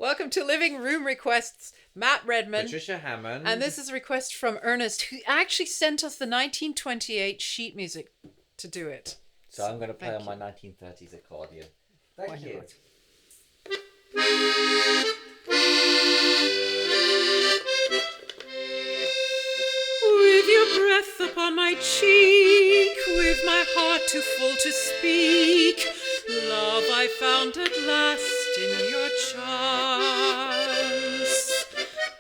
Welcome to Living Room Requests, Matt Redman. Patricia Hammond. And this is a request from Ernest, who actually sent us the 1928 sheet music to do it. So I'm going to play on my 1930s accordion. Thank you. With your breath upon my cheek, with my heart too full to speak, love I found at last in your charms.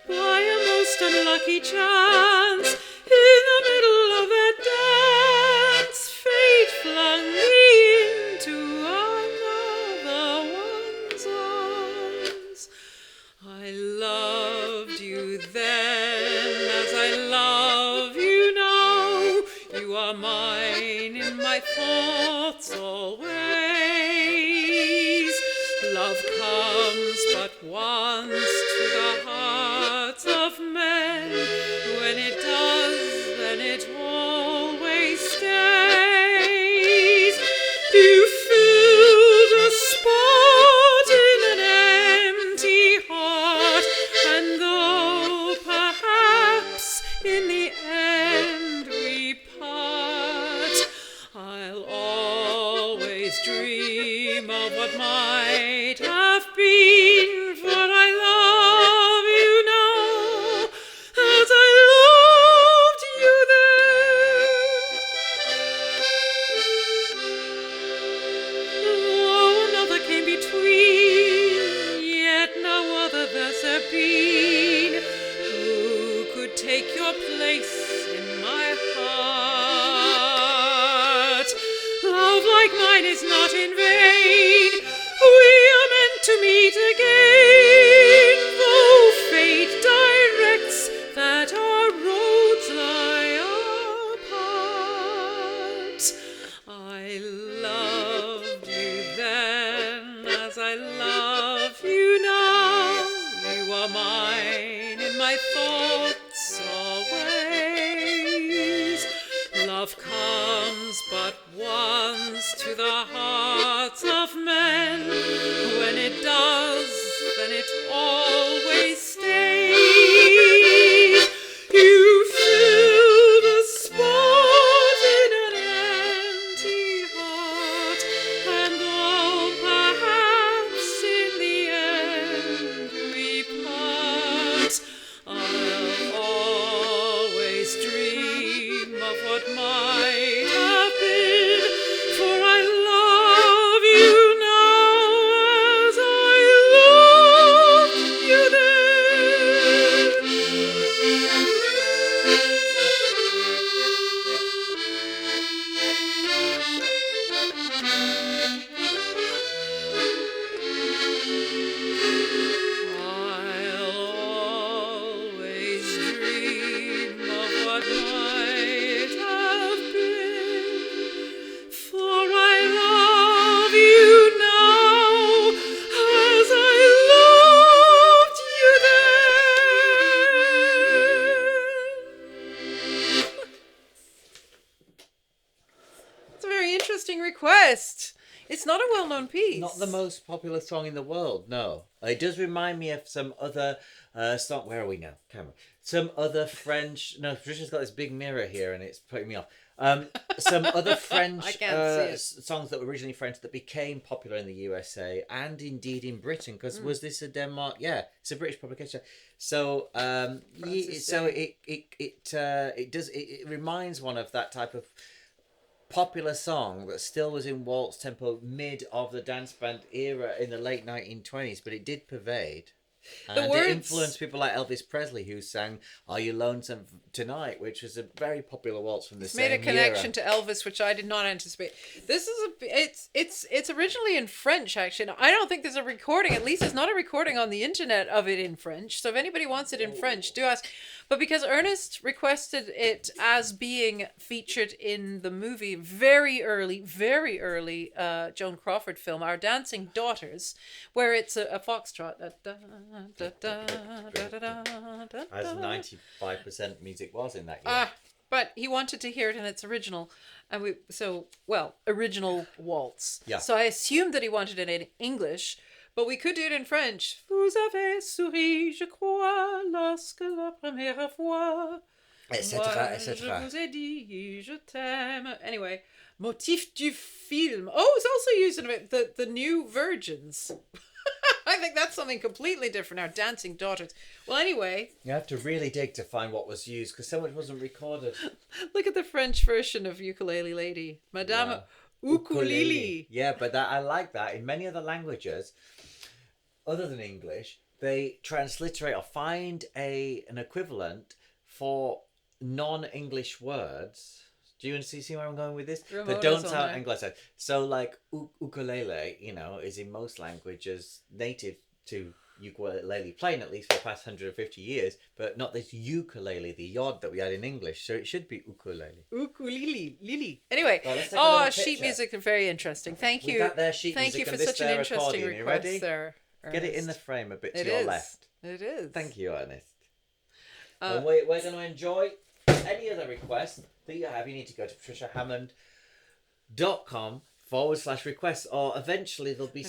By a most unlucky chance, in the middle of that dance, fate flung me into another one's arms. I loved you then as I love you now. You are mine in my thoughts always. Love comes but once to the hearts of men. When it does, then it always stays. You filled a spot in an empty heart, and though perhaps in the end we part, I'll always dream of what might have been, for I love you now as I loved you then. Though another came between, yet no other there's there been who could take your place in my heart. Love like mine is not in vain. We are meant to meet again, though fate directs that our roads lie apart. I loved you then as I love you now. You are mine in my thoughts always. Love comes but once to the hearts of men. When it does, then it always stays. You filled a spot in an empty heart, and though perhaps in the end we part, I'll always dream of what might have been, for I love you now as I loved you then. I'll always dream of what might have been, for I love you now as I loved you then. It's a very interesting request. It's not a well-known piece. Not the most popular song in the world, no. It does remind me of some other song. Where are we now? Camera. Some other French. No, Patricia's got this big mirror here and it's putting me off. Some other French I can't see it. songs that were originally French that became popular in the USA and indeed in Britain. Because was this a Denmark? Yeah, it's a British publication. So, it reminds one of that type of popular song that still was in waltz tempo mid of the dance band era in the late 1920s, but it did pervade. And it influenced people like Elvis Presley, who sang "Are You Lonesome Tonight," which was a very popular waltz from the same era. Made a connection to Elvis, which I did not anticipate. This is it's originally in French, actually. Now, I don't think there's a recording. At least it's not a recording on the internet of it in French. So if anybody wants it in French, do ask. But because Ernest requested it as being featured in the movie very early Joan Crawford film, Our Dancing Daughters, where it's a foxtrot. As 95% music was in that year. But he wanted to hear it in its original, and original waltz. Yeah. So I assumed that he wanted it in English, But we could do it in French. Vous avez souri, je crois, lorsque la première fois. Etc. Moi, etc. je vous ai dit, je t'aime. Anyway, motif du film. Oh, it's also used in the new virgins. I think that's something completely different. Our dancing daughters. Well, anyway. You have to really dig to find what was used because so much wasn't recorded. Look at the French version of Ukulele Lady. Madame Ukulele. Yeah, but I like that. In many other languages, other than English, they transliterate or find an equivalent for non-English words. Do you see where I'm going with this? That don't sound anglicized. So like ukulele, is in most languages native to ukulele playing, at least for the past 150 years, but not this ukulele, the yod that we had in English. So it should be ukulele. Ukulele, lily. Anyway, sheet music is very interesting. Thank you. Thank you for such an interesting request there, Ernest. Get it in the frame a bit to your left. It is. Thank you, Ernest. And we're going to enjoy any other requests that you have. You need to go to patriciahammonds.com/requests, or eventually there'll be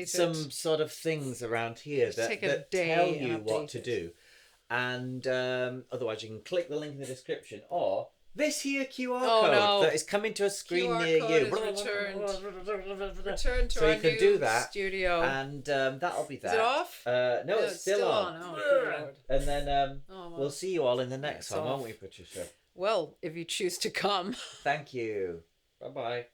some sort of things around here that tell you what to do. And otherwise you can click the link in the description, or this here QR code that is coming to a screen near you. Return to our new studio. And that'll be that. Is it off? No, it's still on. Oh, good Lord. And then we'll see you all in the next one, won't we, Patricia? Well, if you choose to come. Thank you. Bye-bye.